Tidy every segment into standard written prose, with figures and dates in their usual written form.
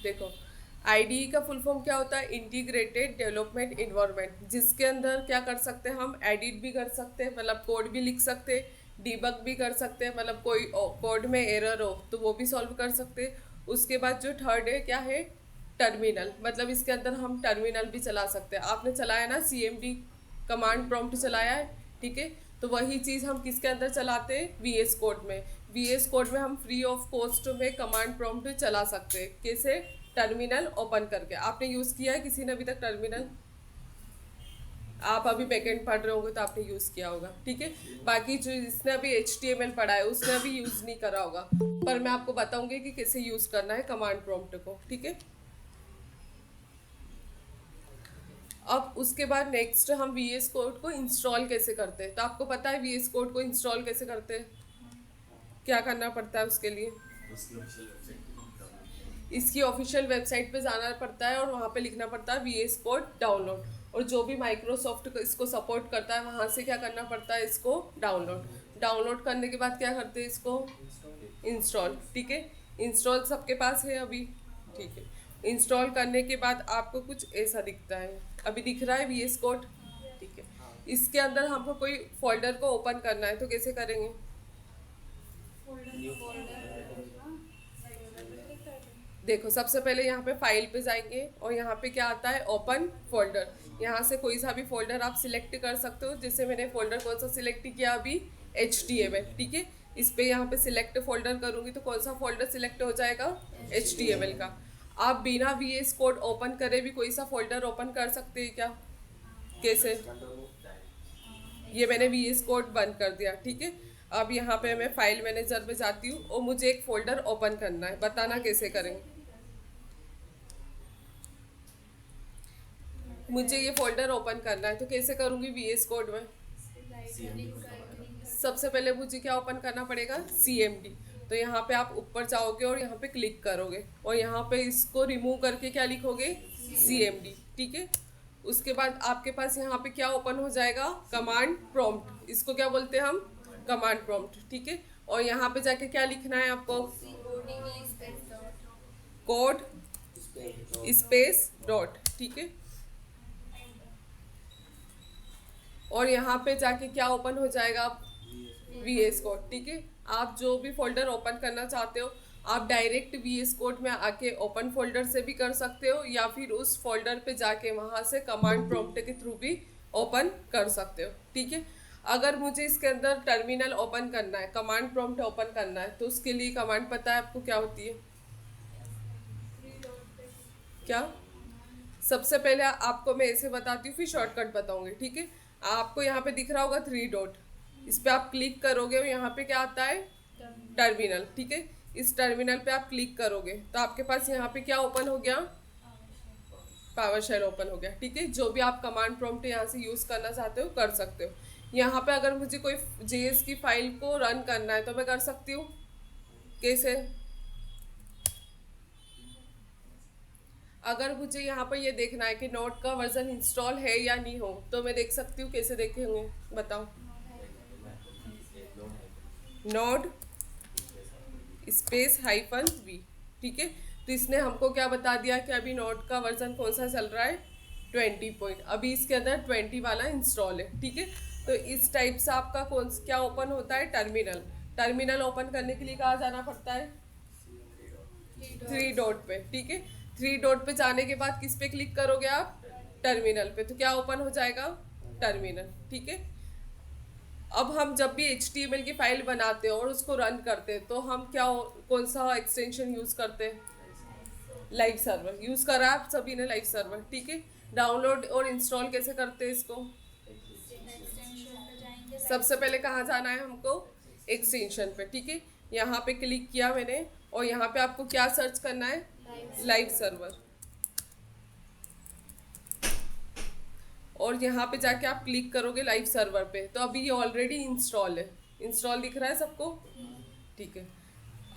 देखो, आईडीई का full form क्या होता है? इंटीग्रेटेड डेवलपमेंट इन्वायरमेंट, जिसके अंदर क्या कर सकते हैं हम? एडिट भी कर सकते हैं, मतलब कोड भी लिख सकते हैं, डीबग भी कर सकते हैं, मतलब कोई कोड में एरर हो तो वो भी सॉल्व कर सकते हैं। उसके बाद जो थर्ड है क्या है? टर्मिनल, मतलब इसके अंदर हम टर्मिनल भी चला सकते हैं। आपने चलाया ना सीएमडी, कमांड प्रॉम्प्ट चलाया है, ठीक है? तो वही चीज़ हम किसके अंदर चलाते हैं? वीएस कोड में। वीएस कोड में हम फ्री ऑफ कॉस्ट में कमांड प्रॉम्प्ट चला सकते हैं। कैसे? टर्मिनल ओपन करके। आपने यूज़ किया है किसी ने अभी तक टर्मिनल? आप अभी बैकएंड पढ़ रहे होंगे तो आपने यूज़ किया होगा, ठीक है। बाकी जो जिसने अभी HTML पढ़ा है उसने अभी यूज़ नहीं करा होगा, पर मैं आपको बताऊंगी कि कैसे यूज़ करना है कमांड प्रॉम्प्ट को, ठीक है। अब उसके बाद नेक्स्ट हम VS कोड को इंस्टॉल कैसे करते हैं। तो आपको पता है VS कोड को इंस्टॉल कैसे करते हैं? क्या करना पड़ता है उसके लिए? इसकी ऑफिशियल वेबसाइट पे जाना पड़ता है और वहाँ पे लिखना पड़ता है VS कोड डाउनलोड। और जो भी माइक्रोसॉफ्ट इसको सपोर्ट करता है वहाँ से क्या करना पड़ता है? इसको डाउनलोड। डाउनलोड करने के बाद क्या करते हैं? इसको इंस्टॉल, ठीक है। इंस्टॉल सबके पास है अभी, ठीक है। इंस्टॉल करने के बाद आपको कुछ ऐसा दिखता है, अभी दिख रहा है VS कोड, ठीक है। इसके अंदर हमको कोई फोल्डर को ओपन करना है तो कैसे करेंगे? देखो, सबसे पहले यहाँ पे फाइल पे जाएंगे और यहाँ पे क्या आता है? Open folder. यहाँ से कोई सा भी फोल्डर आप सिलेक्ट कर सकते हो। जैसे मैंने फोल्डर कौन सा सिलेक्ट किया अभी? HTML, ठीक है। इस पे यहाँ पे सिलेक्ट फोल्डर करूँगी तो कौन सा फोल्डर सिलेक्ट हो जाएगा? HTML का। आप बिना VS कोड ओपन करे भी कोई सा फोल्डर ओपन कर सकते हैं क्या? कैसे? ये मैंने VS कोड बंद कर दिया, ठीक है। अब यहाँ पे मैं फाइल मैनेजर में जाती हूँ और मुझे एक फोल्डर ओपन करना है, बताना कैसे करेंगे। मुझे ये फोल्डर ओपन करना है तो कैसे करूँगी VS कोड में? सबसे पहले मुझे क्या ओपन करना पड़ेगा? CMD। तो यहाँ पे आप ऊपर जाओगे और यहाँ पे क्लिक करोगे और यहाँ पे इसको रिमूव करके क्या लिखोगे? CMD, ठीक है। उसके बाद आपके पास यहाँ पे क्या ओपन हो जाएगा? Command prompt. इसको क्या बोलते हैं हम? कमांड प्रॉम्प्ट, ठीक है। और यहाँ पे जाके क्या लिखना है आपको? कोड स्पेस डॉट, ठीक है। और यहाँ पे जाके क्या ओपन हो जाएगा? VS कोड, ठीक है। आप जो भी फोल्डर ओपन करना चाहते हो आप डायरेक्ट VS कोड में आके ओपन फोल्डर से भी कर सकते हो, या फिर उस फोल्डर पे जाके वहाँ से कमांड प्रॉम्प्ट के थ्रू भी ओपन कर सकते हो, ठीक है। अगर मुझे इसके अंदर टर्मिनल ओपन करना है, कमांड प्रॉम्प्ट ओपन करना है, तो उसके लिए कमांड पता है आपको क्या होती है? क्या? सबसे पहले आपको मैं ऐसे बताती हूँ फिर शॉर्टकट बताऊंगी, ठीक है। आपको यहाँ पे दिख रहा होगा 3 डॉट, इस पे आप क्लिक करोगे और यहाँ पे क्या आता है? टर्मिनल, ठीक है। इस टर्मिनल पे आप क्लिक करोगे तो आपके पास यहाँ पे क्या ओपन हो गया? पावर शेल ओपन हो गया, ठीक है। जो भी आप कमांड प्रॉम्प्ट यहाँ से यूज़ करना चाहते हो कर सकते हो। यहाँ पे अगर मुझे कोई JS की फाइल को रन करना है तो मैं कर सकती हूँ। कैसे? अगर मुझे यहाँ पर ये देखना है कि नोट का वर्जन इंस्टॉल है या नहीं हो तो मैं देख सकती हूँ। कैसे देखेंगे बताओ? नोड स्पेस -v, ठीक है। तो इसने हमको क्या बता दिया कि अभी नोट का वर्जन कौन सा चल रहा है? 20 पॉइंट। अभी इसके अंदर 20 वाला इंस्टॉल है, ठीक है। तो इस टाइप से आपका कौन क्या ओपन होता है? टर्मिनल। टर्मिनल ओपन करने के लिए कहाँ जाना पड़ता है? 3 डॉट पे, ठीक है। 3 डॉट पे जाने के बाद किस पे क्लिक करोगे आप? टर्मिनल पे। तो क्या ओपन हो जाएगा? टर्मिनल, ठीक है। अब हम जब भी HTML की फाइल बनाते हैं और उसको रन करते हैं तो हम क्या कौन सा एक्सटेंशन यूज़ करते हैं? लाइव सर्वर यूज़ करा आप सभी ने, लाइव सर्वर, ठीक है। डाउनलोड और इंस्टॉल कैसे करते हैं इसको? सबसे पहले कहाँ जाना है हमको? एक्सटेंशन पे, ठीक है। यहाँ पे क्लिक किया मैंने और यहाँ पे आपको क्या सर्च करना है? Live server. और यहाँ पे जाके आप क्लिक करोगे लाइव सर्वर पे तो अभी ये ऑलरेडी इंस्टॉल है। इंस्टॉल दिख रहा है सबको? ठीक है।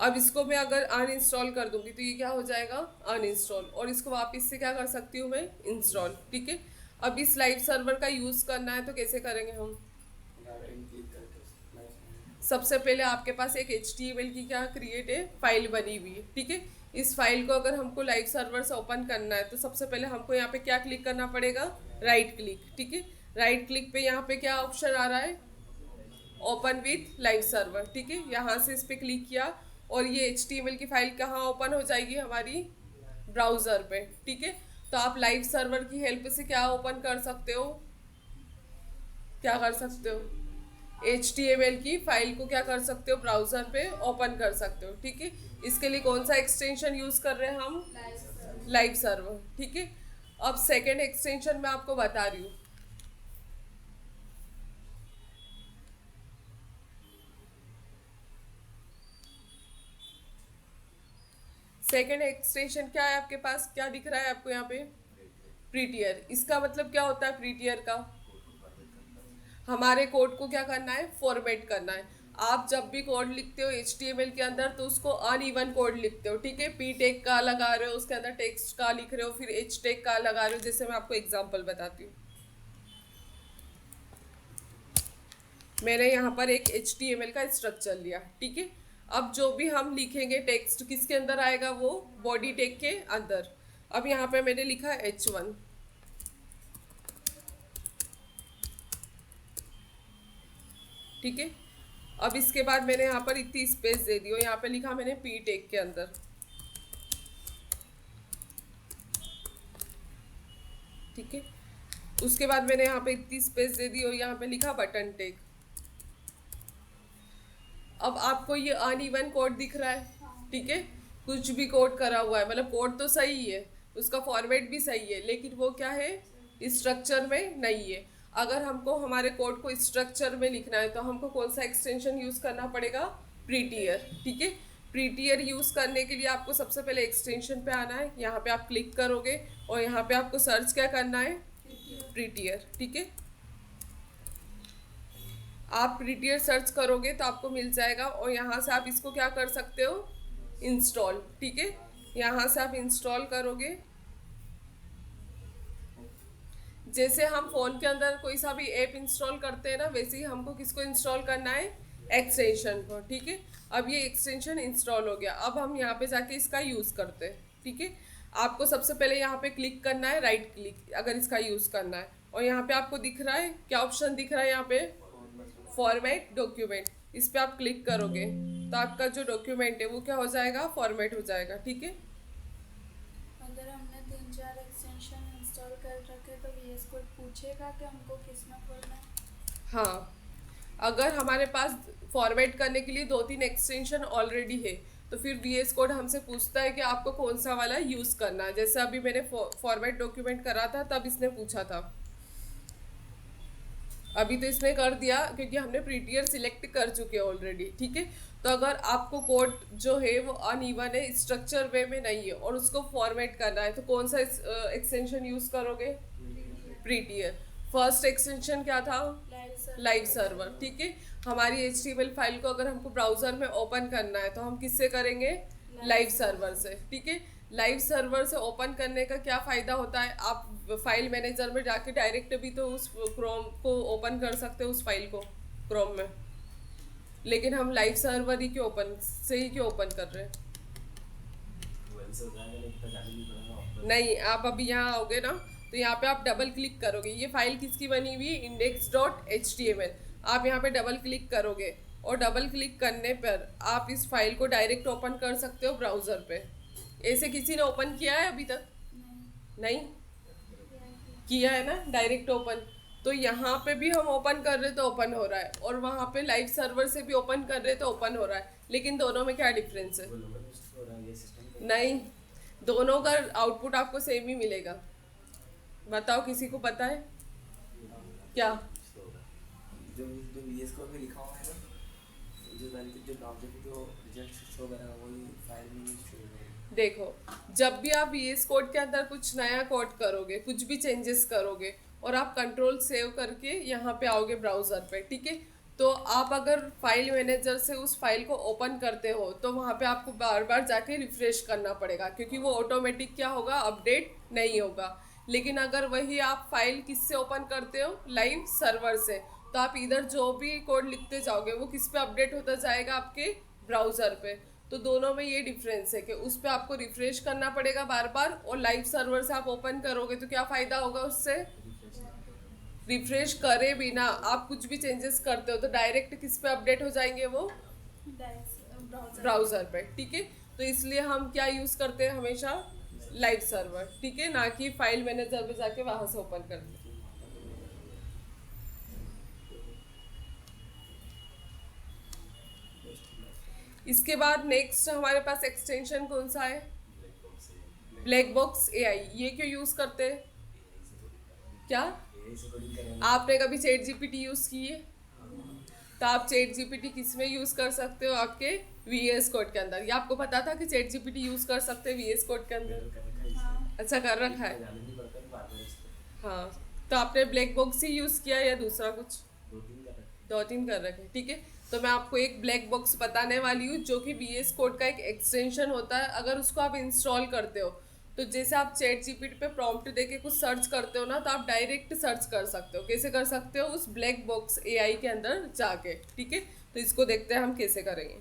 अब इसको मैं अगर अनइंस्टॉल कर दूंगी तो ये क्या हो जाएगा? अनइंस्टॉल। और इसको वापस से क्या कर सकती हूँ मैं? इंस्टॉल, ठीक है। अब इस लाइव सर्वर का यूज़ करना है तो कैसे करेंगे हम? सबसे पहले आपके पास एक HTML की क्या क्रिएट है? फाइल बनी हुई है, ठीक है। इस फाइल को अगर हमको लाइव सर्वर से ओपन करना है तो सबसे पहले हमको यहाँ पे क्या क्लिक करना पड़ेगा, राइट क्लिक। ठीक है, राइट क्लिक पे यहाँ पे क्या ऑप्शन आ रहा है, ओपन विथ लाइव सर्वर। ठीक है, यहाँ से इस पर क्लिक किया और ये HTML की फाइल कहाँ ओपन हो जाएगी, हमारी ब्राउज़र पे। ठीक है, तो आप लाइव सर्वर की हेल्प से क्या ओपन कर सकते हो, क्या कर सकते हो, HTML की फाइल को क्या कर सकते हो, ब्राउज़र पे ओपन कर सकते हो। ठीक है, इसके लिए कौन सा एक्सटेंशन यूज़ कर रहे हैं हम, लाइव सर्वर। ठीक है, अब सेकेंड एक्सटेंशन मैं आपको बता रही हूँ। सेकेंड एक्सटेंशन क्या है आपके पास, क्या दिख रहा है आपको यहाँ पे, प्रीटियर। इसका मतलब क्या होता है प्रीटियर का, हमारे कोड को क्या करना है, फॉर्मेट करना है। आप जब भी कोड लिखते हो HTML के अंदर तो उसको अनइवन कोड लिखते हो। ठीक है, P टैग का लगा रहे हो, उसके अंदर टेक्स्ट का लिख रहे हो, फिर H टैग का लगा रहे हो। जैसे मैं आपको एग्जांपल बताती हूँ, मैंने यहाँ पर एक HTML का स्ट्रक्चर लिया। ठीक है, अब जो भी हम लिखेंगे टेक्स्ट किसके अंदर आएगा, वो बॉडी टैग के अंदर। अब यहाँ पे मैंने लिखा H1। ठीक है, अब इसके बाद मैंने यहाँ पर इतनी स्पेस दे दी और यहाँ पे लिखा मैंने P टैग के अंदर। ठीक है, उसके बाद मैंने यहाँ पे इतनी स्पेस दे दी और यहाँ पे लिखा बटन टैग। अब आपको ये अनइवन कोड दिख रहा है। ठीक है, कुछ भी कोड करा हुआ है, मतलब कोड तो सही है, उसका फॉर्मेट भी सही है, लेकिन वो क्या है, स्ट्रक्चर में नहीं है। अगर हमको हमारे कोड को स्ट्रक्चर में लिखना है तो हमको कौन सा एक्सटेंशन यूज़ करना पड़ेगा, प्रीटियर। ठीक है, प्रीटियर यूज़ करने के लिए आपको सबसे पहले एक्सटेंशन पे आना है, यहाँ पे आप क्लिक करोगे और यहाँ पे आपको सर्च क्या करना है, प्रीटियर। ठीक है, आप प्रीटियर सर्च करोगे तो आपको मिल जाएगा और यहाँ से आप इसको क्या कर सकते हो, इंस्टॉल। ठीक है, यहाँ से आप इंस्टॉल करोगे। जैसे हम फ़ोन के अंदर कोई सा भी ऐप इंस्टॉल करते हैं ना, वैसे ही हमको किसको इंस्टॉल करना है, एक्सटेंशन को। ठीक है, अब ये एक्सटेंशन इंस्टॉल हो गया, अब हम यहाँ पे जाके इसका यूज़ करते हैं। ठीक है, आपको सबसे पहले यहाँ पे क्लिक करना है, राइट क्लिक, अगर इसका यूज़ करना है। और यहाँ पे आपको दिख रहा है, क्या ऑप्शन दिख रहा है यहाँ पे, फॉर्मेट डॉक्यूमेंट। इस पर आप क्लिक करोगे तो आपका जो डॉक्यूमेंट है वो क्या हो जाएगा, फॉर्मेट हो जाएगा। ठीक है, अगर हमने 3-4 एक्सटेंशन इंस्टॉल कर रखे तो VS कोड पूछेगा कि हमको किस में खोलना है। हाँ, अगर हमारे पास फॉर्मेट करने के लिए 2-3 एक्सटेंशन ऑलरेडी है तो फिर VS कोड हमसे पूछता है कि आपको कौन सा वाला यूज़ करना है। जैसे अभी मैंने फॉर्मेट डॉक्यूमेंट करा था तब इसने पूछा था, अभी तो इसने कर दिया क्योंकि हमने प्रीटियर सिलेक्ट कर चुके हैं ऑलरेडी। ठीक है, तो अगर आपको कोड जो है वो अनइवन है, स्ट्रक्चर वे में नहीं है और उसको फॉर्मेट करना है तो कौन सा एक्सटेंशन यूज़ करोगे, प्रीटियर। फर्स्ट एक्सटेंशन क्या था, लाइव सर्वर। ठीक है, हमारी HTML फाइल को अगर हमको ब्राउज़र में ओपन करना है तो हम किससे करेंगे, लाइव सर्वर से। ठीक है, लाइव सर्वर से ओपन करने का क्या फ़ायदा होता है, आप फाइल मैनेजर में जाके डायरेक्ट भी तो उस क्रोम को ओपन कर सकते हो, उस फाइल को क्रोम में, लेकिन हम लाइव सर्वर ही क्यों ओपन से ही क्यों ओपन कर रहे हैं। नहीं, आप अभी यहाँ आओगे ना तो यहाँ पे आप डबल क्लिक करोगे, ये फाइल किसकी बनी हुई, index.html। आप यहाँ पे डबल क्लिक करोगे और डबल क्लिक करने पर आप इस फाइल को डायरेक्ट ओपन कर सकते हो ब्राउज़र पे। ऐसे किसी ने ओपन किया है अभी तक, नहीं किया है ना, डायरेक्ट ओपन। तो यहाँ पे भी हम ओपन कर रहे तो ओपन हो रहा है और वहाँ पे लाइव सर्वर से भी ओपन कर रहे तो ओपन हो रहा है, लेकिन दोनों में क्या डिफरेंस है, नहीं, दोनों का आउटपुट आपको सेम ही मिलेगा। बताओ, किसी को पता है क्या, जो VS कोड में लिखा हुआ है ना, जो ऑब्जेक्ट जो रिजल्ट शो कर रहा है वही फाइल में शो हो रहा है। देखो, जब भी आप VS कोड के अंदर कुछ नया कोड करोगे, कुछ भी चेंजेस करोगे और आप कंट्रोल सेव करके यहाँ पे आओगे ब्राउज़र पे। ठीक है, तो आप अगर फाइल मैनेजर से उस फाइल को ओपन करते हो तो वहाँ पे आपको बार बार जाके रिफ्रेश करना पड़ेगा क्योंकि वो ऑटोमेटिक क्या होगा, अपडेट नहीं होगा। लेकिन अगर वही आप फाइल किससे ओपन करते हो, लाइव सर्वर से, तो आप इधर जो भी कोड लिखते जाओगे वो किस पे अपडेट होता जाएगा, आपके ब्राउज़र पे। तो दोनों में ये डिफरेंस है कि उस पर आपको रिफ्रेश करना पड़ेगा बार बार, और लाइव सर्वर से आप ओपन करोगे तो क्या फ़ायदा होगा उससे? रिफ्रेश करे बिना आप कुछ भी चेंजेस करते हो तो डायरेक्ट किस पे अपडेट हो जाएंगे वो? ब्राउज़र पे, ठीक है। तो इसलिए हम क्या यूज़ करते हैं हमेशा? लाइव सर्वर, ठीक है, ना कि फाइल मैनेजर में जाके वहाँ से ओपन करते हैं। इसके बाद नेक्स्ट हमारे पास एक्सटेंशन कौन सा है? Black box AI. ये क्यों यूज़ करते हैं? क्या आपने कभी चैट जीपीटी यूज़ की है? तो आप चैट जीपीटी किस में यूज़ कर सकते हो? आपके वीएस कोड के अंदर। ये आपको पता था कि चैट जीपीटी यूज़ कर सकते हैं वीएस कोड के अंदर? अच्छा, कर रखा है। हाँ, तो आपने ब्लैक बॉक्स ही यूज़ किया या दूसरा कुछ? 2-3 कर रखे, ठीक है। तो मैं आपको एक ब्लैक बॉक्स बताने वाली हूँ जो कि वीएस कोड का एक एक्सटेंशन होता है। अगर उसको आप इंस्टॉल करते हो तो जैसे आप चैट जीपीटी पे प्रॉम्प्ट देके कुछ सर्च करते हो ना, तो आप डायरेक्ट सर्च कर सकते हो। कैसे कर सकते हो? उस ब्लैक बॉक्स एआई के अंदर जाके, ठीक है। तो इसको देखते हैं हम कैसे करेंगे।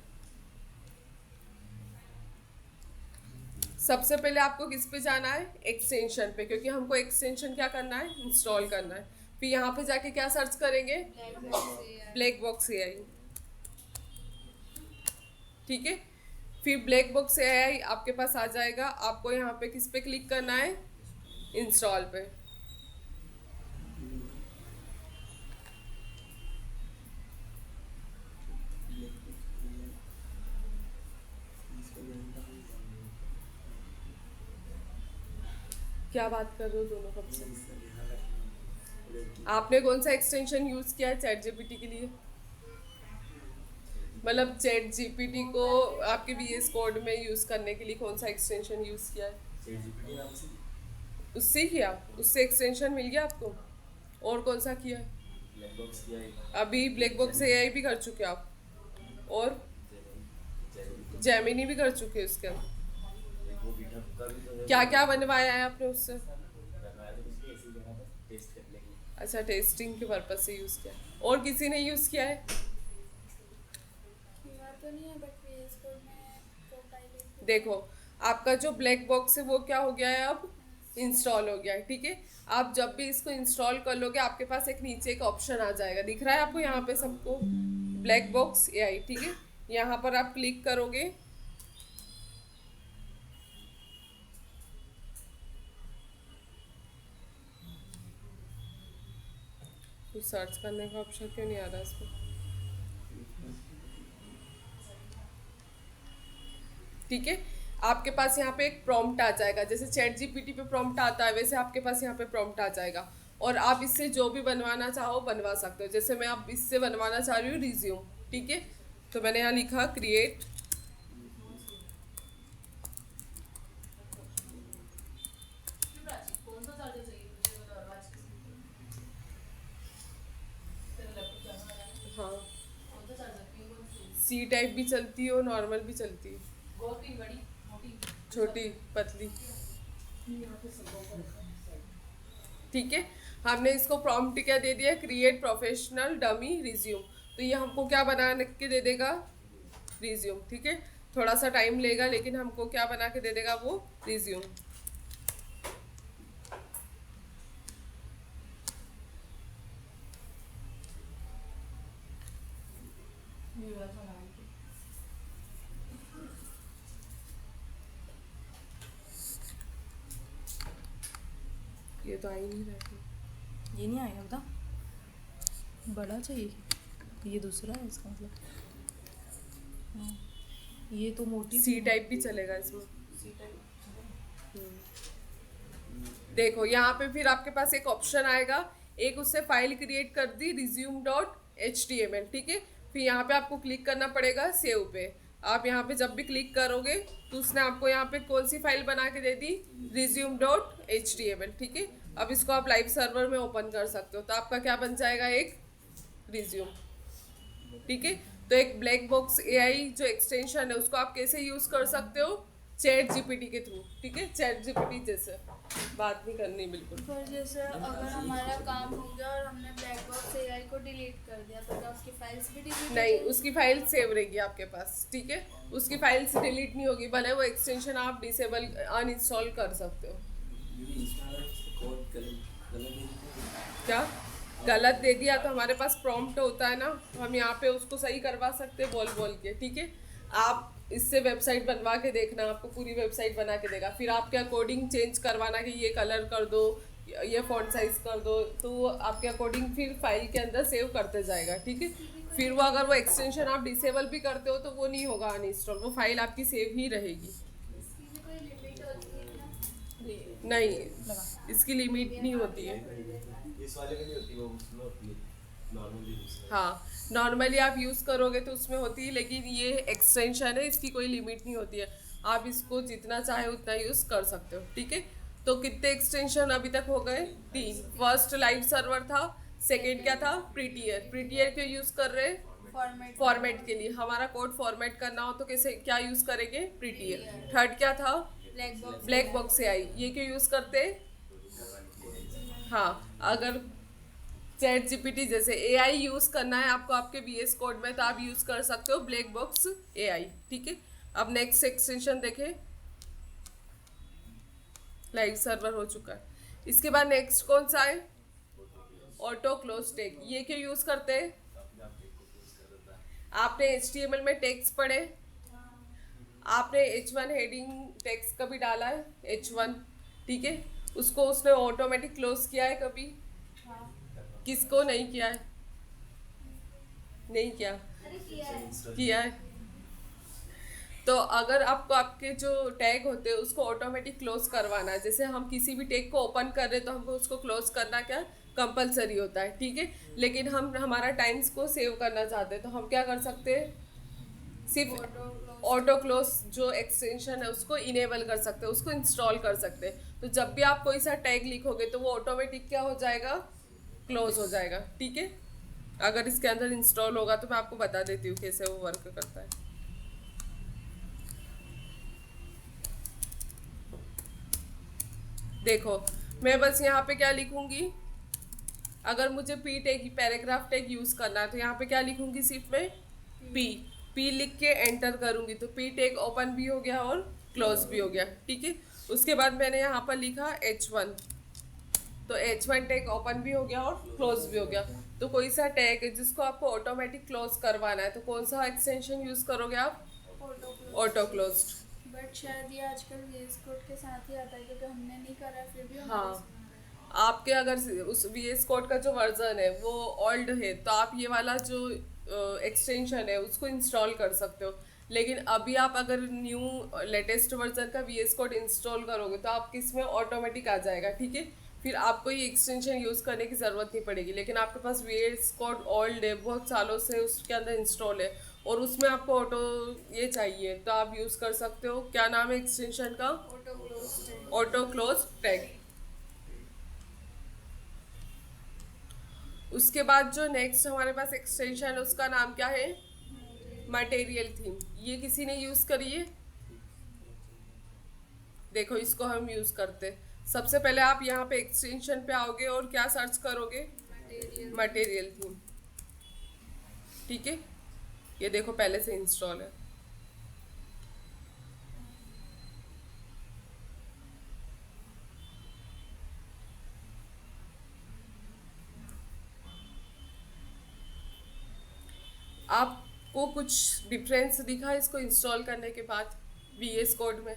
सबसे पहले आपको किस पे जाना है? एक्सटेंशन पे, क्योंकि हमको एक्सटेंशन क्या करना है? इंस्टॉल करना है। फिर यहाँ पे जाके क्या सर्च करेंगे? ब्लैक बॉक्स एआई, ठीक है। फिर ब्लैक बॉक्स एआई आपके पास आ जाएगा। आपको यहाँ पे किस पे क्लिक करना है? इंस्टॉल पे। क्या बात कर रहे हो दोनों कब से? आपने कौन सा एक्सटेंशन यूज किया है चैट जीपीटी के लिए? मतलब चैट जीपीटी को आपके वीएस कोड में यूज करने के लिए कौन सा एक्सटेंशन यूज किया है? उससे किया? उससे एक्सटेंशन मिल गया आपको? और कौन सा किया है? अभी ब्लैक बॉक्स एआई भी कर चुके आप, और जेमिनी भी कर चुके हैं उसके अंदर। क्या क्या बनवाया है आपने उससे? अच्छा, टेस्टिंग के पर्पज से यूज़ किया। और किसी ने यूज़ किया है? तो नहीं है, बट VS कोड में प्रोफाइल देखो, आपका जो ब्लैक बॉक्स है वो क्या हो गया है? अब इंस्टॉल हो गया है, ठीक है। आप जब भी इसको इंस्टॉल कर लोगे आपके पास एक नीचे एक ऑप्शन आ जाएगा, दिख रहा है आपको यहाँ पे सबको? ब्लैक बॉक्स एआई, ठीक है। यहाँ पर आप क्लिक करोगे, कुछ सर्च करने का ऑप्शन क्यों नहीं आ रहा इसमें? ठीक है, आपके पास यहाँ पे एक प्रॉम्प्ट आ जाएगा। जैसे चैट जीपीटी पे प्रॉम्प्ट आता है वैसे आपके पास यहाँ पे प्रॉम्प्ट आ जाएगा, और आप इससे जो भी बनवाना चाहो बनवा सकते हो। जैसे मैं अब इससे बनवाना चाह रही हूँ रिज्यूम, ठीक है। तो मैंने यहाँ लिखा क्रिएट हाँ, सी टाइप भी चलती है और नॉर्मल भी चलती है, छोटी पतली, ठीक है। हमने इसको प्रॉम्प्ट क्या दे दिया? Create professional dummy resume. तो ये हमको क्या बना के दे देगा? रिज्यूम, ठीक है। थोड़ा सा टाइम लेगा लेकिन हमको क्या बना के दे देगा वो? रिज्यूम। ये तो आ ही नहीं रहा। ये नहीं आएगा बता, बड़ा चाहिए। ये दूसरा है इसका मतलब। हाँ, ये तो मोटी सी टाइप भी चलेगा इसमें। देखो यहाँ पे फिर आपके पास एक ऑप्शन आएगा, एक उससे फाइल क्रिएट कर दी resume.html, ठीक है। फिर यहाँ पे आपको क्लिक करना पड़ेगा सेव पे। आप यहाँ पे जब भी क्लिक करोगे तो उसने आपको यहाँ पे कौन सी फाइल बना के दे दी? resume.html, ठीक है। अब इसको आप लाइव सर्वर में ओपन कर सकते हो, तो आपका क्या बन जाएगा? एक रिज्यूम, ठीक है। तो एक ब्लैक बॉक्स एआई जो एक्सटेंशन है उसको आप कैसे यूज़ कर सकते हो? चैट जीपीटी के थ्रू, ठीक है, चैट जीपीटी जैसे बात नहीं करनी बिल्कुल। पर जैसे अगर हमारा काम हो गया और हमने ब्लैक बॉक्स एआई को डिलीट कर दिया तो क्या उसकी फाइल्स भी डिलीट नहीं, उसकी फाइल सेव रहेगी आपके पास, ठीक है, उसकी फाइल्स डिलीट नहीं होगी, भले वो एक्सटेंशन आप डिसेबल अनइंस्टॉल कर सकते हो। क्योंकि इसमें अगर कोड गलत गलत दे देते क्या गलत दे दिया तो हमारे पास प्रॉम्प्ट होता है ना, हम यहाँ पे उसको सही करवा सकते हैं बोल बोल के, ठीक है। आप इससे वेबसाइट बनवा के देखना, आपको पूरी वेबसाइट बना के देगा, फिर आपके अकॉर्डिंग चेंज करवाना कि ये कलर कर दो, ये फॉन्ट साइज कर दो, तो वो आपके अकॉर्डिंग फिर फाइल के अंदर सेव करते जाएगा, ठीक है। फिर वो अगर वो एक्सटेंशन आप डिसेबल भी करते हो तो वो नहीं होगा अनइंस्टॉल, वो फाइल आपकी सेव ही रहेगी। इसकी भी कोई लिमिट होती है क्या? नहीं, लगा। इसकी लिमिट नहीं होती है। इस वाले में नहीं होती, वो उसमें होती है नॉर्मली दूसरा। हाँ, नॉर्मली आप यूज़ करोगे तो उसमें होती है, लेकिन ये एक्सटेंशन है, इसकी कोई लिमिट नहीं होती है, आप इसको जितना चाहे उतना यूज़ कर सकते हो, ठीक है। तो कितने एक्सटेंशन अभी तक हो गए? 3। फर्स्ट लाइव सर्वर था, सेकेंड क्या था? प्रीटियर। प्रीटियर क्यों यूज़ कर रहे हैं? फॉर्मेट के लिए, हमारा कोड फॉर्मेट करना हो तो कैसे क्या यूज़ करेंगे? प्रीटियर। थर्ड क्या था? ब्लैक बॉक्स एआई, ये क्यों यूज़ करते हैं? हाँ, अगर चैट जीपीटी जैसे एआई यूज़ करना है आपको आपके बीएस कोड में तो आप यूज़ कर सकते हो ब्लैक बॉक्स एआई, ठीक है। अब नेक्स्ट एक्सटेंशन देखें, लाइव सर्वर हो चुका है। इसके बाद नेक्स्ट कौन सा है? Auto close tag. ये क्यों यूज़ करते हैं? आपने HTML में टैग्स पढ़े, आपने H1 हेडिंग टैग्स कभी डाला है? H1, ठीक है, उसको उसने ऑटोमेटिक क्लोज किया है कभी? किसको नहीं किया है? नहीं किया, किया है। तो अगर आपको आपके जो टैग होते हैं उसको ऑटोमेटिक क्लोज करवाना है, जैसे हम किसी भी टैग को ओपन कर रहे हैं तो हमको उसको क्लोज करना क्या कंपलसरी होता है, ठीक है। लेकिन हम हमारा टाइम्स को सेव करना चाहते हैं तो हम क्या कर सकते हैं? सिर्फ ऑटो क्लोज जो एक्सटेंशन है उसको इनेबल कर सकते हैं, उसको इंस्टॉल कर सकते हैं। तो जब भी आप कोई सा टैग लिखोगे तो वो ऑटोमेटिक क्या हो जाएगा? क्लोज हो जाएगा, ठीक है। अगर इसके अंदर इंस्टॉल होगा तो मैं आपको बता देती हूँ कैसे वो वर्क करता है। देखो, मैं बस यहाँ पे क्या लिखूंगी, अगर मुझे P tag paragraph tag use करना है तो यहाँ पे क्या लिखूंगी? सिर्फ मैं पी लिख के एंटर करूंगी तो पी टैग ओपन भी हो गया और क्लोज भी हो गया, ठीक है। उसके बाद मैंने यहाँ पर लिखा H1, तो H1 टैग ओपन भी हो गया और क्लोज भी हो गया। तो कोई सा टैग है जिसको आपको ऑटोमेटिक क्लोज करवाना है तो कौन सा एक्सटेंशन यूज़ करोगे आप? Auto close. बट शायद ये आजकल VS कोड के साथ ही आता है क्योंकि हमने नहीं करा फिर भी हाँ, हमारे इसमें आ रहा आपके अगर उस VS कोड का जो वर्जन है वो ओल्ड है तो आप ये वाला जो एक्सटेंशन है उसको इंस्टॉल कर सकते हो। लेकिन अभी आप अगर न्यू लेटेस्ट वर्जन का VS कोड इंस्टॉल करोगे तो आपके इसमें ऑटोमेटिक आ जाएगा, ठीक है। फिर आपको ये एक्सटेंशन यूज़ करने की ज़रूरत नहीं पड़ेगी। लेकिन आपके पास VS कोड ओल्ड है, बहुत सालों से उसके अंदर इंस्टॉल है और उसमें आपको ऑटो ये चाहिए तो आप यूज़ कर सकते हो। क्या नाम है एक्सटेंशन का? Auto close tag. उसके बाद जो नेक्स्ट हमारे पास एक्सटेंशन है उसका नाम क्या है? Material theme. ये किसी ने यूज़ करी है? देखो, इसको हम यूज़ करते हैं। सबसे पहले आप यहाँ पे एक्सटेंशन पे आओगे और क्या सर्च करोगे? मटेरियल थीम, ठीक है। ये देखो पहले से इंस्टॉल है। आपको कुछ डिफरेंस दिखा इसको इंस्टॉल करने के बाद VS कोड में?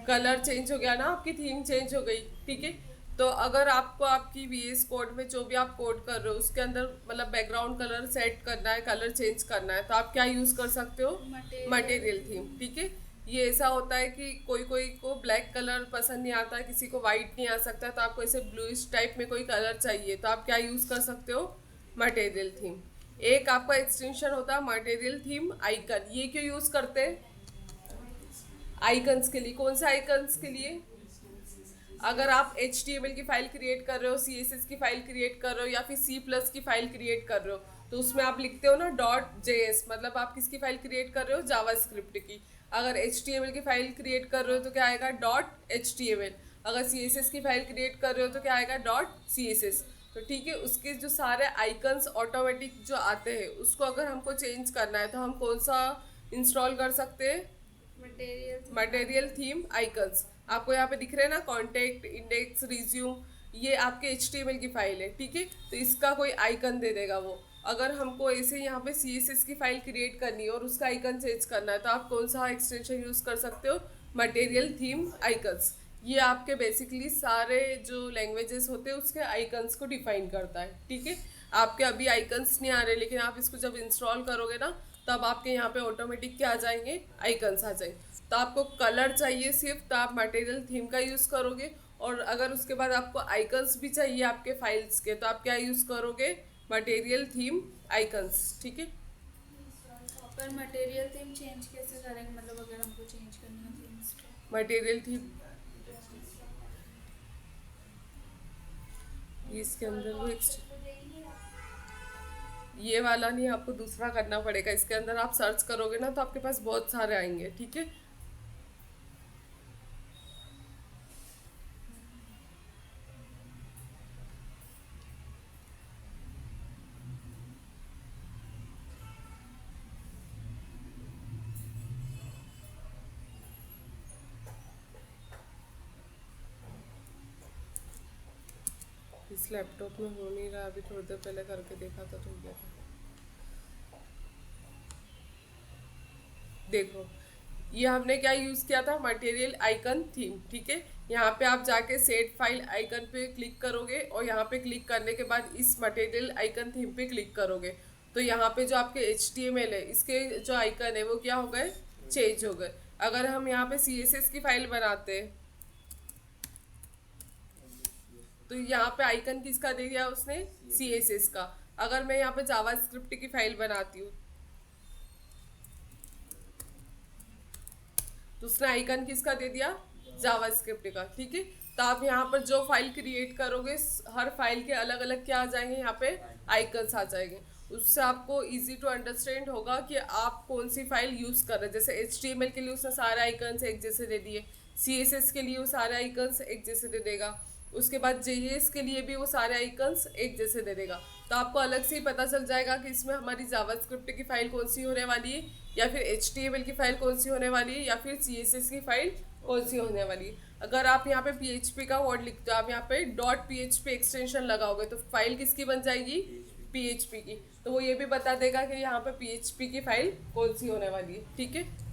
कलर चेंज हो गया ना, आपकी थीम चेंज हो गई, ठीक है। तो अगर आपको आपकी VS कोड में जो भी आप कोड कर रहे हो उसके अंदर मतलब बैकग्राउंड कलर सेट करना है, कलर चेंज करना है तो आप क्या यूज़ कर सकते हो? मटेरियल थीम, ठीक है। ये ऐसा होता है कि कोई कोई को ब्लैक कलर पसंद नहीं आता, किसी को वाइट नहीं आ सकता, तो आपको ऐसे ब्लूइश टाइप में कोई कलर चाहिए तो आप क्या यूज़ कर सकते हो? Material theme. एक आपका एक्सटेंशन होता है मटेरियल थीम आइकन। ये क्यों यूज़ करते हैं? आइकन्स के लिए। कौन से आइकन्स के लिए? अगर आप HTML की फाइल क्रिएट कर रहे हो, CSS की फाइल क्रिएट कर रहे हो या फिर C+ की फाइल क्रिएट कर रहे हो तो उसमें आप लिखते हो ना .js, मतलब आप किसकी फाइल क्रिएट कर रहे हो? जावास्क्रिप्ट की। अगर HTML की फाइल क्रिएट कर रहे हो तो क्या आएगा .html, अगर CSS की फाइल क्रिएट कर रहे हो तो क्या आएगा .css। तो ठीक है, उसके जो सारे आइकन्स ऑटोमेटिक जो आते हैं उसको अगर हमको चेंज करना है तो हम कौन सा इंस्टॉल कर सकते हैं, मटेरियल थीम आइकन्स। आपको यहाँ पे दिख रहे हैं ना, कॉन्टेक्ट, इंडेक्स, रिज्यूम, ये आपके HTML की फाइल है, ठीक है। तो इसका कोई आइकन दे देगा वो। अगर हमको ऐसे यहाँ पे CSS की फाइल क्रिएट करनी है और उसका आइकन चेंज करना है तो आप कौन सा एक्सटेंशन यूज़ कर सकते हो, मटेरियल थीम आइकन्स। ये आपके बेसिकली सारे जो लैंग्वेजेस होते हैं उसके आइकन्स को डिफाइन करता है, ठीक है। आपके अभी आइकन्स नहीं आ रहे, लेकिन आप इसको जब इंस्टॉल करोगे ना तब आपके यहाँ पे ऑटोमेटिक क्या आ जाएंगे, आइकन्स आ जाएंगे। तो आपको कलर चाहिए सिर्फ, तो आप मटेरियल थीम का यूज़ करोगे। और अगर उसके बाद आपको आइकन्स भी चाहिए आपके फाइल्स के तो आप क्या यूज़ करोगे, मटेरियल थीम आइकन्स, ठीक है। पर मटेरियल थीम चेंज कैसे करेंगे, मतलब अगर हमको चेंज करनी है थीम्स तो? मटेरियल थीम इसके अंदर वो ये वाला नहीं, आपको दूसरा करना पड़ेगा। इसके अंदर आप सर्च करोगे ना तो आपके पास बहुत सारे आएंगे, ठीक है। इस लैपटॉप में हो नहीं रहा, अभी थोड़ी देर पहले करके देखा था तो हो गया था। देखो ये हमने क्या यूज़ किया था, मटेरियल आइकन थीम, ठीक है। यहाँ पे आप जाके सेट फाइल आइकन पे क्लिक करोगे और यहाँ पे क्लिक करने के बाद इस मटेरियल आइकन थीम पे क्लिक करोगे तो यहाँ पे जो आपके HTML है इसके जो आइकन है वो क्या हो गए, चेंज हो गए। अगर हम यहाँ पे CSS की फाइल बनाते हैं तो यहाँ पे आइकन किसका दे दिया उसने, CSS का। अगर मैं यहाँ पे जावास्क्रिप्ट की फाइल बनाती हूँ तो उसने आइकन किसका दे दिया, जावास्क्रिप्ट का, ठीक है। तो आप यहाँ पर जो फाइल क्रिएट करोगे हर फाइल के अलग अलग क्या आ जाएंगे, यहाँ पे आइकन्स आ जाएंगे। उससे आपको इजी टू अंडरस्टैंड होगा कि आप कौन सी फाइल यूज़ कर रहे हैं। जैसे HTML के लिए उसने सारे आइकन्स एक जैसे दे दिए, CSS के लिए वो सारे आइकन्स एक जैसे दे देगा, उसके बाद JS के लिए भी वो सारे आइकन्स एक जैसे दे देगा। तो आपको अलग से ही पता चल जाएगा कि इसमें हमारी जावास्क्रिप्ट की फाइल कौन सी होने वाली है, या फिर HTML की फाइल कौन सी होने वाली है, या फिर CSS की फाइल कौन सी होने वाली है। अगर आप यहाँ पे PHP का वर्ड लिखते हो, आप यहाँ पे .php एक्सटेंशन लगाओगे तो फाइल किसकी बन जाएगी, PHP की। तो वो ये भी बता देगा कि यहाँ पे PHP की फाइल कौन सी होने वाली है, ठीक है।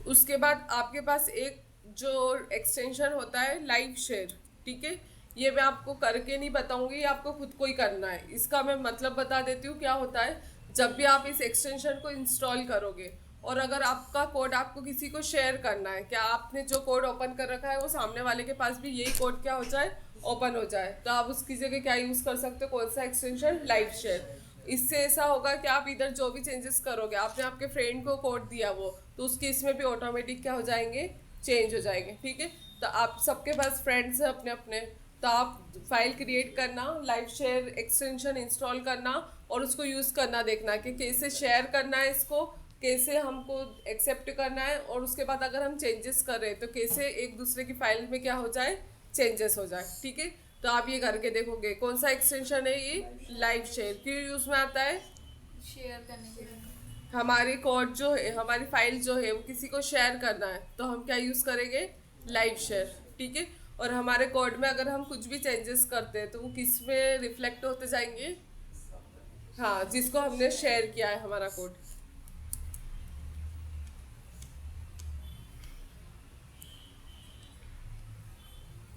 उसके बाद आपके पास एक जो एक्सटेंशन होता है लाइव शेयर, ठीक है। ये मैं आपको करके नहीं बताऊंगी, ये आपको खुद को ही करना है। इसका मैं मतलब बता देती हूँ क्या होता है। जब भी आप इस एक्सटेंशन को इंस्टॉल करोगे और अगर आपका कोड आपको किसी को शेयर करना है, क्या आपने जो कोड ओपन कर रखा है वो सामने वाले के पास भी यही कोड क्या हो जाए, ओपन हो जाए, तो आप उसकी जगह क्या यूज़ कर सकते हो, कौन सा एक्सटेंशन, लाइव शेयर। इससे ऐसा होगा कि आप इधर जो भी चेंजेस करोगे, आपने आपके फ्रेंड को कोड दिया वो, तो उसके इसमें भी ऑटोमेटिक क्या हो जाएंगे, चेंज हो जाएंगे, ठीक है। तो आप सबके पास फ्रेंड्स हैं अपने अपने, तो आप फाइल क्रिएट करना, लाइव शेयर एक्सटेंशन इंस्टॉल करना और उसको यूज़ करना, देखना कि कैसे शेयर करना है इसको, कैसे हमको एक्सेप्ट करना है, और उसके बाद अगर हम चेंजेस कर रहे हैं तो कैसे एक दूसरे की फाइल में क्या हो जाए, चेंजेस हो जाए, ठीक है। तो आप ये करके देखोगे। कौन सा एक्सटेंशन है ये, लाइव शेयर। क्यों यूज़ में आता है, शेयर करने के लिए। हमारी कोड जो है, हमारी फाइल जो है वो किसी को शेयर करना है तो हम क्या यूज़ करेंगे, लाइव शेयर, ठीक है। और हमारे कोड में अगर हम कुछ भी चेंजेस करते हैं तो वो किस में रिफ्लेक्ट होते जाएंगे, हाँ, जिसको हमने शेयर किया है हमारा कोड।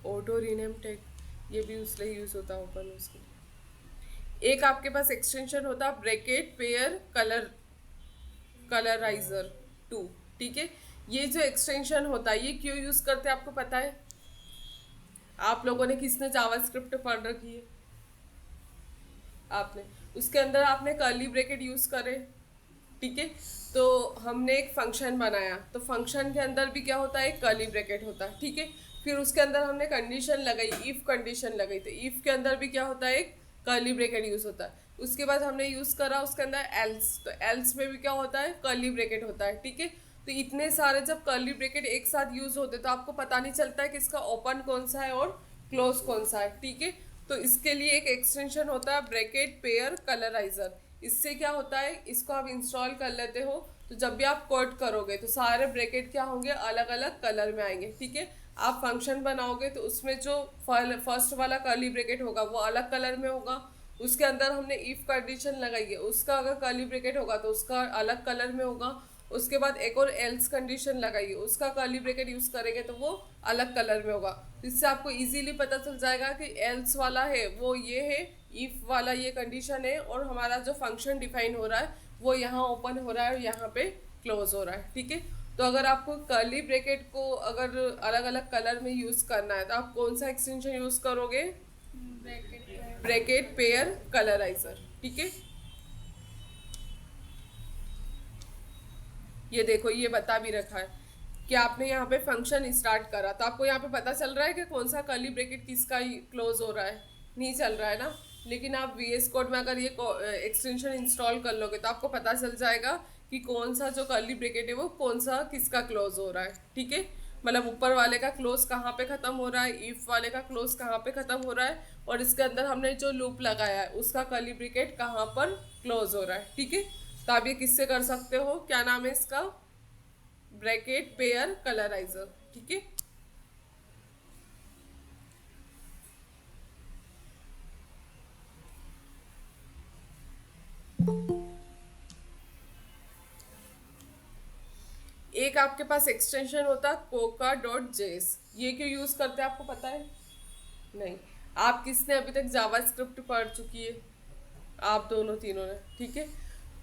ऑटो रीनेम टैग, ये भी उसके यूज़ होता है ओपन उसके। एक आपके पास एक्सटेंशन होता है ब्रैकेट पेयर कलराइजर 2, ठीक है। ये जो एक्सटेंशन होता है ये क्यों यूज़ करते हैं आपको पता है, आप लोगों ने किसने जावास्क्रिप्ट पढ़ रखी है, आपने, उसके अंदर आपने कर्ली ब्रैकेट यूज़ करे, ठीक है। तो हमने एक फंक्शन बनाया तो फंक्शन के अंदर भी क्या होता है, एक कर्ली ब्रैकेट होता है, ठीक है। फिर उसके अंदर हमने कंडीशन लगाई, इफ कंडीशन लगाई, तो इफ के अंदर भी क्या होता है, एक कर्ली ब्रैकेट यूज होता है। उसके बाद हमने यूज करा उसके अंदर एल्स, तो एल्स में भी क्या होता है, कर्ली ब्रैकेट होता है, ठीक है। तो इतने सारे जब कर्ली ब्रैकेट एक साथ यूज होते तो आपको पता नहीं चलता है कि इसका ओपन कौन सा है और क्लोज कौन सा है, ठीक है। तो इसके लिए एक एक्सटेंशन होता है ब्रैकेट पेयर कलराइजर। इससे क्या होता है, इसको आप इंस्टॉल कर लेते हो तो जब भी आप कोड करोगे तो सारे ब्रैकेट क्या होंगे, अलग अलग कलर में आएंगे, ठीक है। आप फंक्शन बनाओगे तो उसमें जो फर्स्ट वाला कर्ली ब्रैकेट होगा वो अलग कलर में होगा, उसके अंदर हमने इफ कंडीशन लगाई है, उसका अगर कर्ली ब्रैकेट होगा तो उसका अलग कलर में होगा, उसके बाद एक और एल्स कंडीशन लगाइए, उसका कर्ली ब्रैकेट यूज करेंगे तो वो अलग कलर में होगा। तो इससे आपको इजीली पता चल जाएगा कि एल्स वाला है वो ये है, इफ वाला ये कंडीशन है, और हमारा जो फंक्शन डिफाइन हो रहा है वो यहाँ ओपन हो रहा है और यहाँ पे क्लोज हो रहा है, ठीक है। तो अगर आपको कर्ली ब्रैकेट को अगर अलग अलग कलर में यूज करना है तो आप कौन सा एक्सटेंशन यूज करोगे, ब्रैकेट पेयर कलराइजर, ठीक है। ये देखो ये बता भी रखा है कि आपने यहाँ पे फंक्शन स्टार्ट करा तो आपको यहाँ पे पता चल रहा है कि कौन सा कर्ली ब्रैकेट किसका क्लोज हो रहा है, नहीं चल रहा है ना। लेकिन आप VS कोड में अगर ये एक्सटेंशन इंस्टॉल कर लोगे तो आपको पता चल जाएगा कि कौन सा जो कर्ली ब्रैकेट है वो कौन सा किसका क्लोज हो रहा है, ठीक है। मतलब ऊपर वाले का क्लोज कहाँ पे खत्म हो रहा है, इफ वाले का क्लोज कहाँ पे खत्म हो रहा है, और इसके अंदर हमने जो लूप लगाया है उसका कर्ली ब्रैकेट कहाँ पर क्लोज हो रहा है, ठीक है। तो आप ये किससे कर सकते हो, क्या नाम है इसका, ब्रैकेट पेयर कलराइजर, ठीक है। एक आपके पास एक्सटेंशन होता है coca.js, ये क्यों यूज करते हैं आपको पता है, नहीं। आप किसने अभी तक जावास्क्रिप्ट पढ़ चुकी है, आप दोनों तीनों ने, ठीक है।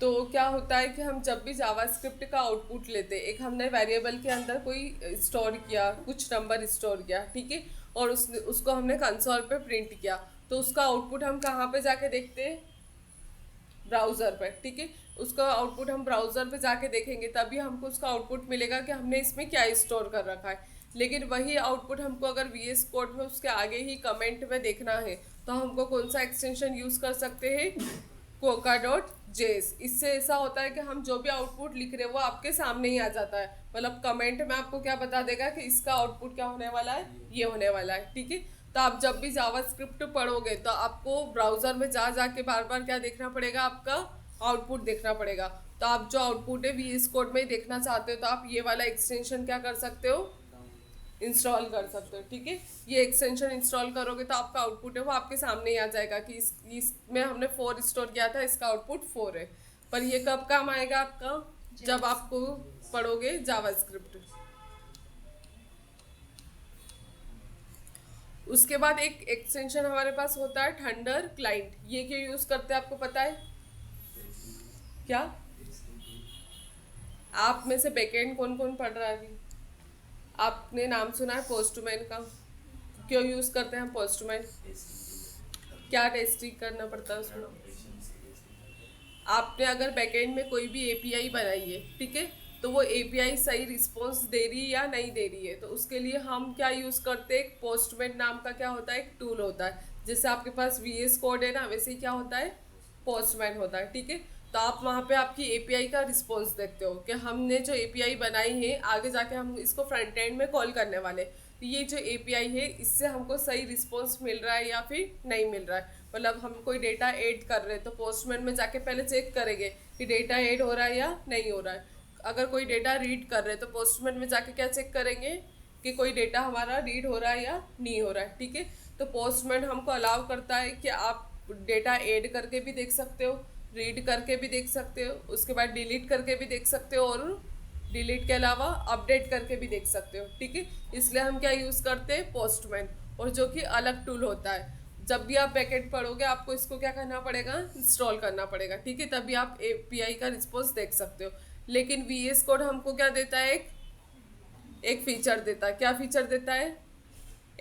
तो क्या होता है कि हम जब भी जावास्क्रिप्ट का आउटपुट लेते हैं, एक हमने वेरिएबल के अंदर कोई स्टोर किया, कुछ नंबर स्टोर किया, ठीक है, और उसको हमने कंसोल पे प्रिंट किया, तो उसका आउटपुट हम कहाँ पे जाके देखते हैं, ब्राउज़र पर, ठीक है। उसका आउटपुट हम ब्राउज़र पे जाके देखेंगे तभी हमको उसका आउटपुट मिलेगा कि हमने इसमें क्या स्टोर कर रखा है। लेकिन वही आउटपुट हमको अगर VS कोड में उसके आगे ही कमेंट में देखना है तो हमको कौन सा एक्सटेंशन यूज़ कर सकते हैं, coca.js। इससे ऐसा होता है कि हम जो भी आउटपुट लिख रहे हैं वो आपके सामने ही आ जाता है, मतलब कमेंट में आपको क्या बता देगा कि इसका आउटपुट क्या होने वाला है, ये होने वाला है, ठीक है। तो आप जब भी जावास्क्रिप्ट पढ़ोगे तो आपको ब्राउज़र में जाके बार बार क्या देखना पड़ेगा, आपका आउटपुट देखना पड़ेगा। तो आप जो आउटपुट है VS कोड में ही देखना चाहते हो तो आप ये वाला एक्सटेंशन क्या कर सकते हो, इंस्टॉल कर सकते हो, ठीक है। ये एक्सटेंशन इंस्टॉल करोगे तो आपका आउटपुट है वो आपके सामने ही आ जाएगा कि इसमें हमने 4 स्टोर किया था, इसका आउटपुट 4 है। पर ये कब काम आएगा आपका, जब आपको पढ़ोगे जावास्क्रिप्ट। उसके बाद एक एक्सटेंशन हमारे पास होता है थंडर क्लाइंट, ये क्यों यूज़ करते हैं आपको पता है क्या, आप में से बैकएंड कौन कौन पढ़ रहा है अभी, आपने नाम सुना है पोस्टमैन का, क्यों यूज़ करते हैं हम पोस्टमैन, क्या टेस्टिंग करना पड़ता है उसमें। आपने अगर बैकएंड में कोई भी API बनाई है, ठीक है, तो वो API सही रिस्पॉन्स दे रही है या नहीं दे रही है, तो उसके लिए हम क्या यूज़ करते हैं, पोस्टमैन नाम का क्या होता है, एक टूल होता है। जैसे आपके पास VS कोड है ना, वैसे ही क्या होता है, पोस्टमैन होता है, ठीक है। तो आप वहाँ पे आपकी API का रिस्पॉन्स देखते हो कि हमने जो API बनाई है आगे जाके हम इसको फ्रंट एंड में कॉल करने वाले, तो ये जो API है इससे हमको सही रिस्पॉन्स मिल रहा है या फिर नहीं मिल रहा है। मतलब हम कोई डेटा ऐड कर रहे हैं तो पोस्टमैन में जाके पहले चेक करेंगे कि डेटा ऐड हो रहा है या नहीं हो रहा है। अगर कोई डेटा रीड कर रहे हैं तो पोस्टमैन में जाके क्या चेक करेंगे कि कोई डेटा हमारा रीड हो रहा है या नहीं हो रहा है, ठीक है। तो पोस्टमैन हमको अलाउ करता है कि आप डेटा ऐड करके भी देख सकते हो, रीड करके भी देख सकते हो, उसके बाद डिलीट करके भी देख सकते हो, और डिलीट के अलावा अपडेट करके भी देख सकते हो, ठीक है। इसलिए हम क्या यूज़ करते हैं, पोस्टमैन, और जो कि अलग टूल होता है। जब भी आप बैकएंड पढ़ोगे आपको इसको क्या करना पड़ेगा, इंस्टॉल करना पड़ेगा, ठीक है, तभी आप API का रिस्पॉन्स देख सकते हो। लेकिन VS कोड हमको क्या देता है, एक फीचर देता है। क्या फीचर देता है,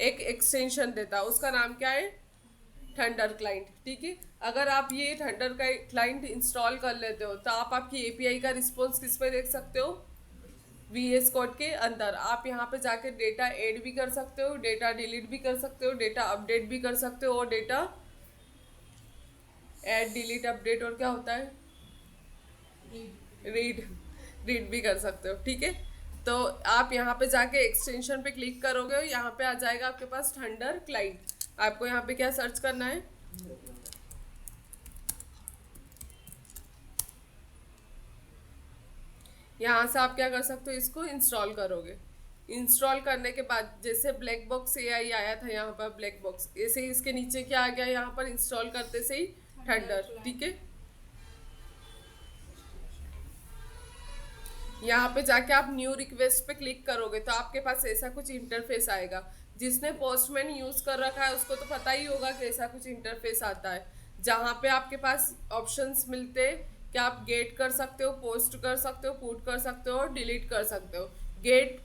एक एक्सटेंशन देता है, उसका नाम क्या है, थंडर क्लाइंट, ठीक है। अगर आप ये थंडर का क्लाइंट इंस्टॉल कर लेते हो तो आप आपकी API का रिस्पॉन्स किस पे देख सकते हो, VS कोड के अंदर आप यहाँ पे जाके डेटा ऐड भी कर सकते हो, डेटा डिलीट भी कर सकते हो, डेटा अपडेट भी कर सकते हो, और डेटा ऐड डिलीट अपडेट और क्या होता है, रीड भी कर सकते हो। ठीक है, तो आप यहाँ पे जाके एक्सटेंशन पे क्लिक करोगे और यहाँ पे आ जाएगा आपके पास थंडर क्लाइंट। आपको यहाँ पे क्या सर्च करना है, यहाँ से आप क्या कर सकते हो, इसको इंस्टॉल करोगे। इंस्टॉल करने के बाद जैसे ब्लैक बॉक्स AI आया था यहाँ पर, ब्लैक बॉक्स ऐसे ही इसके नीचे क्या आ गया, यहाँ पर इंस्टॉल करते से ही थंडर। ठीक है, यहाँ पे जाके आप न्यू रिक्वेस्ट पे क्लिक करोगे तो आपके पास ऐसा कुछ इंटरफेस आएगा। जिसने पोस्टमैन यूज कर रखा है उसको तो पता ही होगा कि ऐसा कुछ इंटरफेस आता है, जहाँ पे आपके पास ऑप्शंस मिलते हैं कि आप गेट कर सकते हो, पोस्ट कर सकते हो, पुट कर सकते हो और डिलीट कर सकते हो। गेट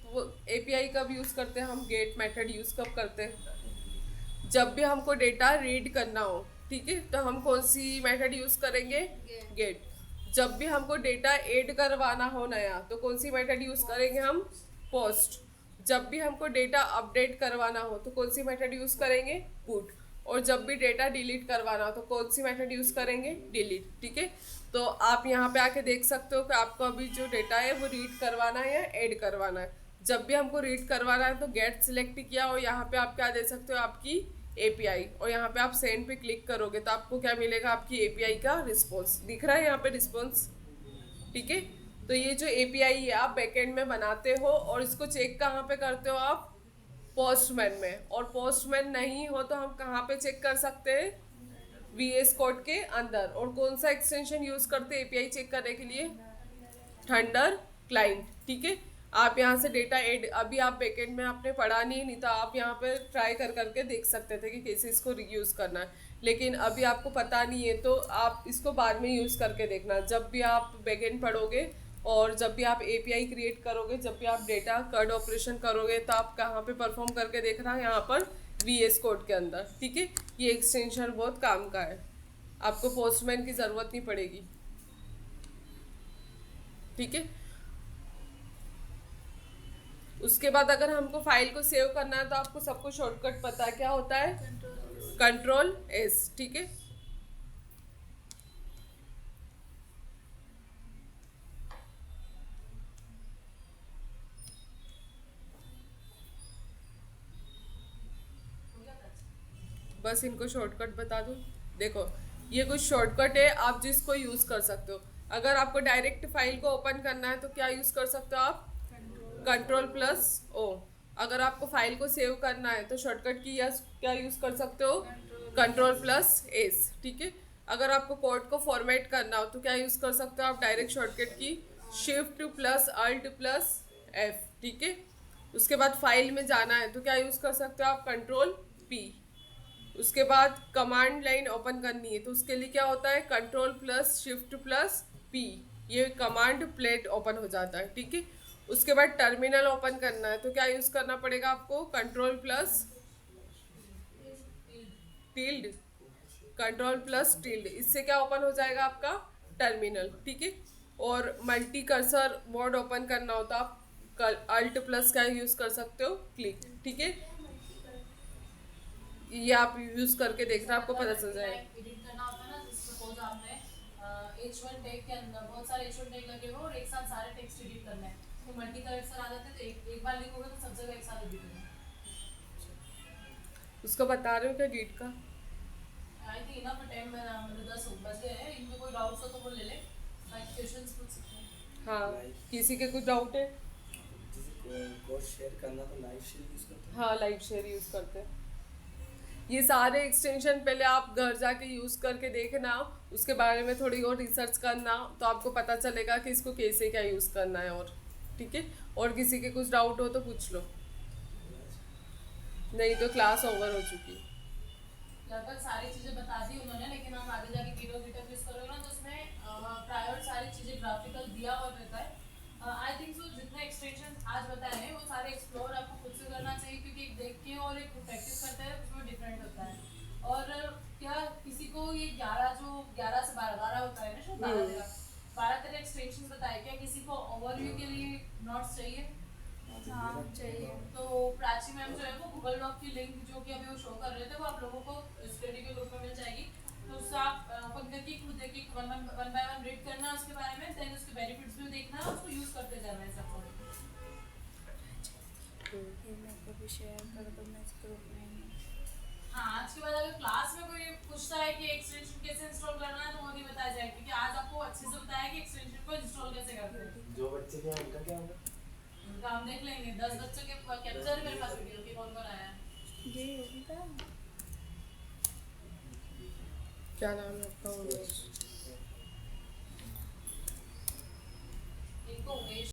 API कब यूज करते हैं हम, गेट मेथड यूज कब करते हैं, जब भी हमको डेटा रीड करना हो। ठीक है, तो हम कौन सी मेथड यूज करेंगे, गेट। जब भी हमको डेटा ऐड करवाना हो नया तो कौन सी मेथड यूज करेंगे हम, पोस्ट। जब भी हमको डेटा अपडेट करवाना हो तो कौन सी मेथड यूज करेंगे, पुट। और जब भी डेटा डिलीट करवाना हो तो कौन सी मेथड यूज करेंगे, डिलीट। ठीक है, तो आप यहाँ पे आके देख सकते हो कि आपको अभी जो डेटा है वो रीड करवाना है या ऐड करवाना है। जब भी हमको रीड करवाना है तो गेट सिलेक्ट किया और यहाँ पे आप क्या दे सकते हो, आपकी API, और यहाँ पे आप सेंड पे क्लिक करोगे तो आपको क्या मिलेगा, आपकी API का रिस्पॉन्स दिख रहा है यहाँ पे, रिस्पॉन्स। ठीक है, तो ये जो API है आप बैकएंड में बनाते हो और इसको चेक कहाँ पे करते हो आप, पोस्टमैन में। और पोस्टमैन नहीं हो तो हम कहाँ पे चेक कर सकते हैं, VS कोड के अंदर। और कौन सा एक्सटेंशन यूज करते हैं API चेक करने के लिए, थंडर क्लाइंट। ठीक है, आप यहाँ से डेटा ऐड, अभी आप बैकएंड में आपने पढ़ा नहीं था, आप यहाँ पे ट्राई कर करके देख सकते थे कि कैसे इसको यूज करना है, लेकिन अभी आपको पता नहीं है तो आप इसको बाद में यूज करके देखना। जब भी आप बैकएंड पढ़ोगे और जब भी आप API क्रिएट करोगे, जब भी आप डेटा कड ऑपरेशन करोगे तो आप कहाँ पे परफॉर्म करके देखना, यहाँ पर VS कोड के अंदर। ठीक है, ये एक्सटेंशन बहुत काम का है, आपको पोस्टमैन की ज़रूरत नहीं पड़ेगी। ठीक है, उसके बाद अगर हमको फाइल को सेव करना है तो आपको सबको शॉर्टकट पता है, क्या होता है, Ctrl+S। ठीक है, बस इनको शॉर्टकट बता दूं। देखो ये कुछ शॉर्टकट है, आप जिसको यूज कर सकते हो। अगर आपको डायरेक्ट फाइल को ओपन करना है तो क्या यूज कर सकते हो आप, Ctrl+O। अगर आपको फाइल को सेव करना है तो शॉर्टकट की या क्या यूज कर सकते हो, Ctrl+S। ठीक है, अगर आपको कोड को फॉर्मेट करना हो तो क्या यूज कर सकते हो आप, डायरेक्ट शॉर्टकट की Shift+Alt+F। ठीक है, उसके बाद फाइल में जाना है तो क्या यूज कर सकते हो आप, Ctrl+P। उसके बाद कमांड लाइन ओपन करनी है तो उसके लिए क्या होता है, Ctrl+Shift+P, ये कमांड प्लेट ओपन हो जाता है। ठीक है, उसके बाद टर्मिनल ओपन करना है तो क्या यूज करना पड़ेगा आपको, Ctrl+tilde। इससे क्या ओपन हो जाएगा आपका टर्मिनल। ठीक है, और मल्टी कर्सर मोड ओपन करना हो तो आप Alt+ क्या यूज कर सकते हो, क्लिक। ठीक है, ये आप यूज करके देखना, आपको पता चल जाएगा। एडिट करना होता है ना, सपोज आपने H1 टैग के अंदर बहुत सारे H1 टैग लगे हो और एक साथ सारे टेक्स्ट एडिट करना है तो मल्टी कर्सर आ जाते हैं, तो एक बार लिखोगे तो सब जगह एक साथ एडिट करना है। उसको बता रहे हो क्या गीट का, आई थिंक इनफ टाइम में मतलब 10 बजे है, इनमें कोई डाउट्स हो तो वो ले ले, बाकी क्वेश्चंस पूछ सकते हैं। हाँ किसी के कुछ डाउट है, कोड शेयर करना तो लाइव शेयर यूज करते हैं। हाँ लाइव शेयर यूज करते हैं। ये सारे एक्सटेंशन पहले आप घर जाके यूज करके देखना, उसके बारे में थोड़ी और रिसर्च करना तो आपको पता चलेगा कि इसको कैसे क्या यूज करना है। और ठीक है, और किसी के कुछ डाउट हो तो पूछ लो, नहीं तो क्लास ओवर हो चुकी है। लगभग सारी चीज़ें बता दी उन्होंने, लेकिन हम आगे जाके गिटहब यूज करोगे ना तो उसमें प्रायर सारी चीज़ें ग्राफिकल दिया हुआ रहता है। आई थिंक सो जितने एक्सटेंशन आज बताए हैं वो सारे एक्सप्लोर आपको खुद से करना चाहिए, क्योंकि एक देख के और एक प्रैक्टिस करते हैं उसमें डिफरेंट होता है। और क्या किसी को ये 11 से 12 होता है ना, शायद 12-13, 12-13 एक्सटेंशन बताए, क्या किसी को ओवरव्यू के लिए नोट्स चाहिए? हाँ चाहिए। तो प्राची मैम जो है वो गूगल डॉक की लिंक जो कि अभी वो शो कर रहे थे वो आप लोगों को स्टडी के ग्रुप में मिल जाएगी। तो उससे आप ओपन करके खुद एक एक वन बाय वन रीड करना है उसके बारे में, देन उसके बेनिफिट्स भी देखना है, उसको यूज करते जाना है सब। ये मेरे को भी शेयर कर दो, मैं इस ग्रुप में हूँ। हाँ, आज के बाद अगर क्लास में कोई पूछता है कि एक्सटेंशन कैसे इंस्टॉल करना है तो वो नहीं बताया जाएगा, क्योंकि आज आपको अच्छे से बताया कि एक्सटेंशन को इंस्टॉल कैसे करते हैं। जो बच्चे के उनका क्या होगा? उनका हम देख लेंगे। 10 बच्चों के कैप्चर मेरे पास वीडियो के कौन कौन आया है। ये योगिता क्या नाम है आपका? एक को उमेश